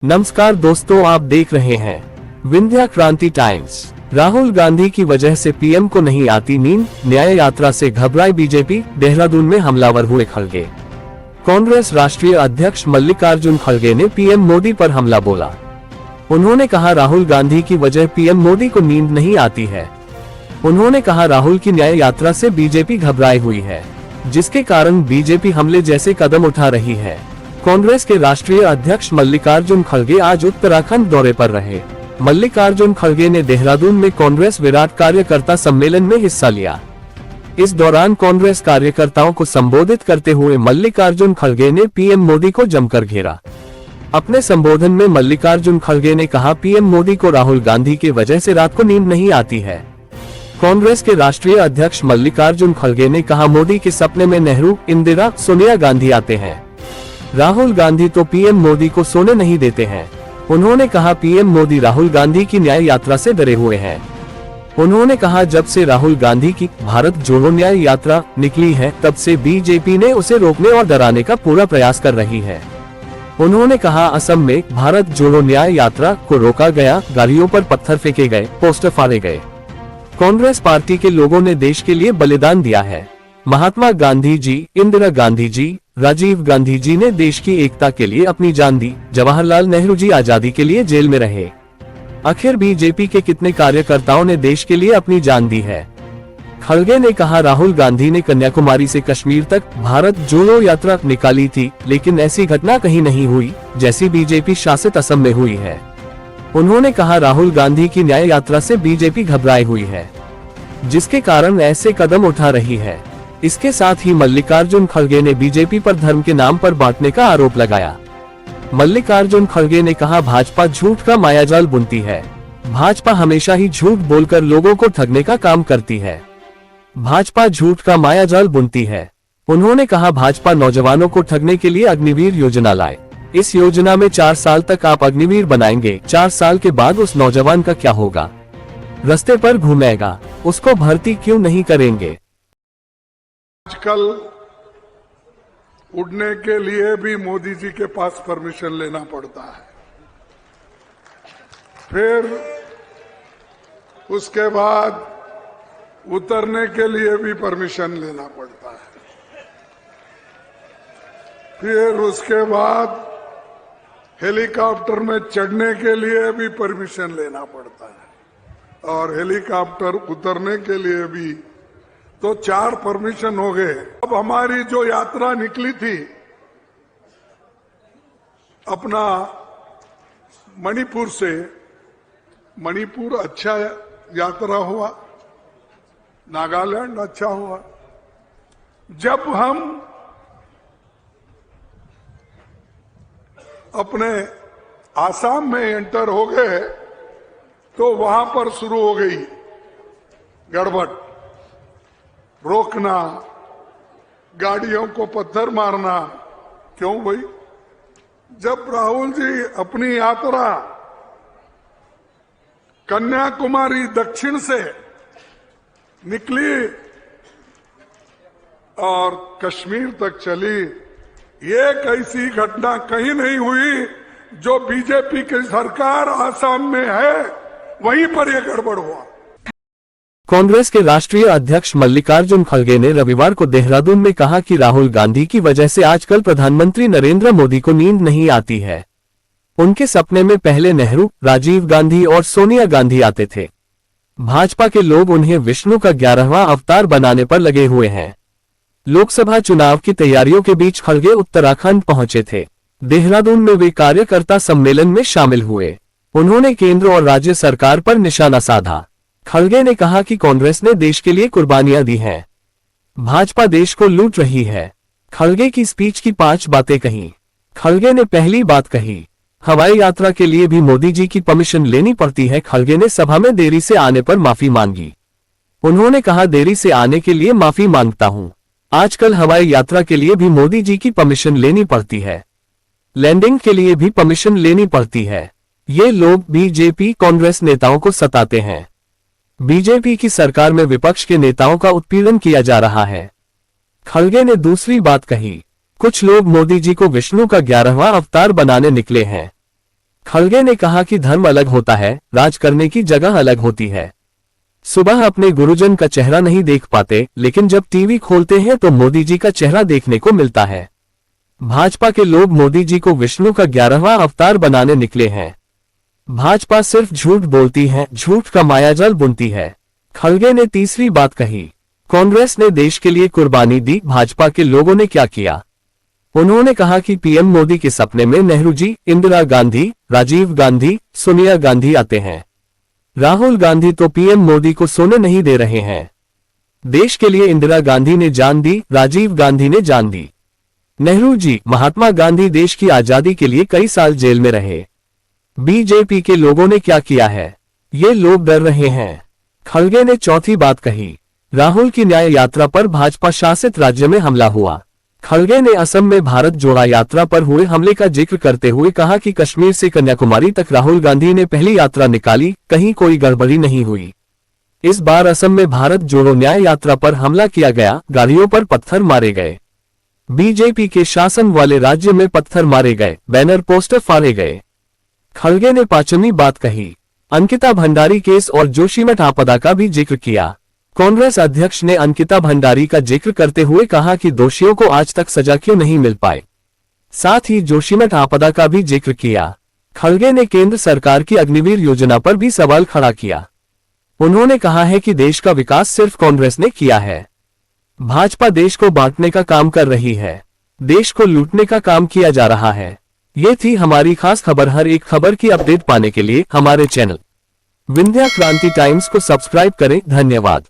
नमस्कार दोस्तों, आप देख रहे हैं विंध्या क्रांति टाइम्स। राहुल गांधी की वजह से पीएम को नहीं आती नींद, न्याय यात्रा से घबराई बीजेपी, देहरादून में हमलावर हुए खड़गे। कांग्रेस राष्ट्रीय अध्यक्ष मल्लिकार्जुन खड़गे ने पीएम मोदी पर हमला बोला। उन्होंने कहा राहुल गांधी की वजह पीएम मोदी को नींद नहीं आती है। उन्होंने कहा राहुल की न्याय यात्रा से बीजेपी घबराई हुई है, जिसके कारण बीजेपी हमले जैसे कदम उठा रही है। कांग्रेस के राष्ट्रीय अध्यक्ष मल्लिकार्जुन खड़गे आज उत्तराखंड दौरे पर रहे। मल्लिकार्जुन खड़गे ने देहरादून में कांग्रेस विराट कार्यकर्ता सम्मेलन में हिस्सा लिया। इस दौरान कांग्रेस कार्यकर्ताओं को संबोधित करते हुए मल्लिकार्जुन खड़गे ने पीएम मोदी को जमकर घेरा। अपने संबोधन में मल्लिकार्जुन खड़गे ने कहा पीएम मोदी को राहुल गांधी की वजह से रात को नींद नहीं आती है। कांग्रेस के राष्ट्रीय अध्यक्ष मल्लिकार्जुन खड़गे ने कहा मोदी के सपने में नेहरू, इंदिरा, सोनिया गांधी आते हैं। राहुल गांधी तो पीएम मोदी को सोने नहीं देते हैं। उन्होंने कहा पीएम मोदी राहुल गांधी की न्याय यात्रा से डरे हुए हैं। उन्होंने कहा जब से राहुल गांधी की भारत जोड़ो न्याय यात्रा निकली है, तब से बीजेपी ने उसे रोकने और डराने का पूरा प्रयास कर रही है। उन्होंने कहा असम में भारत जोड़ो न्याय यात्रा को रोका गया, गाड़ियों पर पत्थर फेंके गए, पोस्टर फाड़े गए। कांग्रेस पार्टी के लोगों ने देश के लिए बलिदान दिया है। महात्मा गांधी जी, इंदिरा गांधी जी, राजीव गांधी जी ने देश की एकता के लिए अपनी जान दी। जवाहरलाल नेहरू जी आजादी के लिए जेल में रहे। आखिर बीजेपी के कितने कार्यकर्ताओं ने देश के लिए अपनी जान दी है। खड़गे ने कहा राहुल गांधी ने कन्याकुमारी से कश्मीर तक भारत जोड़ो यात्रा निकाली थी, लेकिन ऐसी घटना कहीं नहीं हुई जैसी बीजेपी शासित असम में हुई है। उन्होंने कहा राहुल गांधी की न्याय यात्रा से बीजेपी घबराई हुई है, जिसके कारण ऐसे कदम उठा रही है। इसके साथ ही मल्लिकार्जुन खड़गे ने बीजेपी पर धर्म के नाम पर बांटने का आरोप लगाया। मल्लिकार्जुन खड़गे ने कहा भाजपा झूठ का मायाजाल बुनती है। भाजपा हमेशा ही झूठ बोलकर लोगों को ठगने का काम करती है। भाजपा झूठ का मायाजाल बुनती है। उन्होंने कहा भाजपा नौजवानों को ठगने के लिए अग्निवीर योजना लाए। इस योजना में 4 साल तक आप अग्निवीर बनाएंगे, 4 साल के बाद उस नौजवान का क्या होगा? रास्ते पर घूमेगा, उसको भर्ती क्यों नहीं करेंगे? आजकल उड़ने के लिए भी मोदी जी के पास परमिशन लेना पड़ता है, फिर उसके बाद उतरने के लिए भी परमिशन लेना पड़ता है, फिर उसके बाद हेलीकॉप्टर में चढ़ने के लिए भी परमिशन लेना पड़ता है, और हेलीकॉप्टर उतरने के लिए भी तो 4 परमिशन हो गए। अब हमारी जो यात्रा निकली थी अपना मणिपुर से, मणिपुर अच्छा यात्रा हुआ, नागालैंड अच्छा हुआ। जब हम अपने आसाम में एंटर हो गए तो वहां पर शुरू हो गई गड़बड़, रोकना, गाड़ियों को पत्थर मारना। क्यों भाई? जब राहुल जी अपनी यात्रा कन्याकुमारी दक्षिण से निकली और कश्मीर तक चली, एक ऐसी घटना कहीं नहीं हुई जो बीजेपी की सरकार आसाम में है वहीं पर यह गड़बड़ हुआ। कांग्रेस के राष्ट्रीय अध्यक्ष मल्लिकार्जुन खड़गे ने रविवार को देहरादून में कहा कि राहुल गांधी की वजह से आजकल प्रधानमंत्री नरेंद्र मोदी को नींद नहीं आती है। उनके सपने में पहले नेहरू, राजीव गांधी और सोनिया गांधी आते थे। भाजपा के लोग उन्हें विष्णु का 11वां अवतार बनाने पर लगे हुए हैं। लोकसभा चुनाव की तैयारियों के बीच खड़गे उत्तराखंड पहुंचे थे। देहरादून में वे कार्यकर्ता सम्मेलन में शामिल हुए। उन्होंने केंद्र और राज्य सरकार पर निशाना साधा। खड़गे ने कहा कि कांग्रेस ने देश के लिए कुर्बानियां दी हैं। भाजपा देश को लूट रही है। खड़गे की स्पीच की 5 बातें कही। खड़गे ने पहली बात कही हवाई यात्रा के लिए भी मोदी जी की परमिशन लेनी पड़ती है। खड़गे ने सभा में देरी से आने पर माफी मांगी। उन्होंने कहा देरी से आने के लिए माफी मांगता हूं। आजकल हवाई यात्रा के लिए भी मोदी जी की परमिशन लेनी पड़ती है। लैंडिंग के लिए भी परमिशन लेनी पड़ती है। ये लोग बीजेपी कांग्रेस नेताओं को सताते हैं। बीजेपी की सरकार में विपक्ष के नेताओं का उत्पीड़न किया जा रहा है। खड़गे ने दूसरी बात कही कुछ लोग मोदी जी को विष्णु का 11वां अवतार बनाने निकले हैं। खड़गे ने कहा कि धर्म अलग होता है, राज करने की जगह अलग होती है। सुबह अपने गुरुजन का चेहरा नहीं देख पाते, लेकिन जब टीवी खोलते हैं तो मोदी जी का चेहरा देखने को मिलता है। भाजपा के लोग मोदी जी को विष्णु का 11वां अवतार बनाने निकले हैं। भाजपा सिर्फ झूठ बोलती है, झूठ का मायाजाल बुनती है। खड़गे ने तीसरी बात कही, कांग्रेस ने देश के लिए कुर्बानी दी, भाजपा के लोगों ने क्या किया। उन्होंने कहा कि पीएम मोदी के सपने में नेहरू जी, इंदिरा गांधी, राजीव गांधी, सोनिया गांधी आते हैं। राहुल गांधी तो पीएम मोदी को सोने नहीं दे रहे हैं। देश के लिए इंदिरा गांधी ने जान दी, राजीव गांधी ने जान दी। नेहरू जी, महात्मा गांधी देश की आजादी के लिए कई साल जेल में रहे। बीजेपी के लोगों ने क्या किया है, ये लोग डर रहे हैं। खड़गे ने चौथी बात कही, राहुल की न्याय यात्रा पर भाजपा शासित राज्य में हमला हुआ। खड़गे ने असम में भारत जोड़ा यात्रा पर हुए हमले का जिक्र करते हुए कहा कि कश्मीर से कन्याकुमारी तक राहुल गांधी ने पहली यात्रा निकाली, कहीं कोई गड़बड़ी नहीं हुई। इस बार असम में भारत जोड़ो न्याय यात्रा पर हमला किया गया, गाड़ियों पर पत्थर मारे गए। बीजेपी के शासन वाले राज्य में पत्थर मारे गए, बैनर पोस्टर फाड़े गए। खड़गे ने पांचवी बात कही, अंकिता भंडारी केस और जोशीमठ आपदा का भी जिक्र किया। कांग्रेस अध्यक्ष ने अंकिता भंडारी का जिक्र करते हुए कहा कि दोषियों को आज तक सजा क्यों नहीं मिल पाई। साथ ही जोशीमठ आपदा का भी जिक्र किया। खड़गे ने केंद्र सरकार की अग्निवीर योजना पर भी सवाल खड़ा किया। उन्होंने कहा है कि देश का विकास सिर्फ कांग्रेस ने किया है। भाजपा देश को बांटने का काम कर रही है, देश को लूटने का काम किया जा रहा है। ये थी हमारी खास खबर। हर एक खबर की अपडेट पाने के लिए हमारे चैनल विंध्या क्रांति टाइम्स को सब्सक्राइब करें। धन्यवाद।